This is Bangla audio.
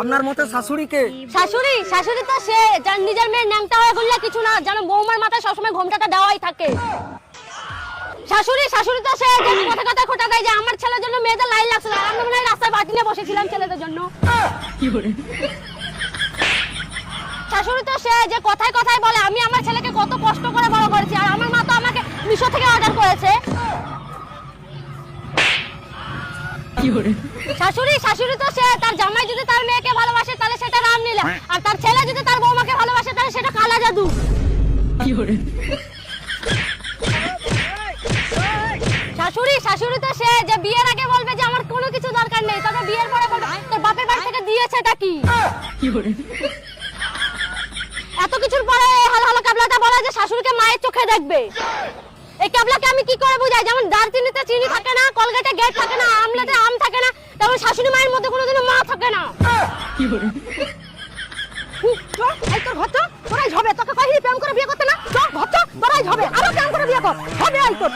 আপনার মতে শাশুড়িকে? শাশুড়ি তো সে যার নিজের মেয়ের ন্যাংটা হয়ে ঘুরলে কিছু না, যেন বৌমার মাথায় সবসময় ঘোমটাটা দেওয়াই থাকে। শাশুড়ি তো সে যে কথা কথা খোটা দেয় যে আমার ছেলের জন্য মেয়েদের লাইন লাগছিল, আর আমরা মনে হয় রাস্তায় বাটি নিয়ে বসেছিলাম ছেলেদের জন্য। শাশুড়ি তো সে যে কথায় কথায় বলে আমি আমার ছেলেকে কত কষ্ট করে বড় করেছি, আর আমার মা তো আমাকে মিশো থেকে অর্ডার করেছে। শাশুড়ি তো সে তার জামাই যদি তার মেয়েকে ভালোবাসে তাহলে সেটা রামলীলা, আর তার ছেলে যদি তার বৌমাকে ভালোবাসে তাহলে সেটা কালা জাদু। শাশুড়ি তো সে যে বিয়ের আগে বলবে যে আমার কোনো কিছু দরকার নেই, তবে বিয়ের পরে বলবে তোর বাপের বাড়ি থেকে দিয়েছেটা কি। এত কিছুর পরে হালো ক্যাবলাটা বলে যে শাশুড়িকে মায়ের চোখে দেখবে। এই ক্যাবলাকে আমি কি করে বুঝাই? যেমন দারচিনিতে চিনি থাকে না, কলগেটে গেট থাকে না, আমলেতে আম থাকে না, তেমন শাশুড়ি মায়ের মধ্যে কোনোদিনও মা থাকে না। তোর ঘর তোরাই হবে, তোকে কই প্রেম করে বিয়ে করতে না, তোরাই হবে, আরো প্রেম করে বিয়ে কর, হবে তোর।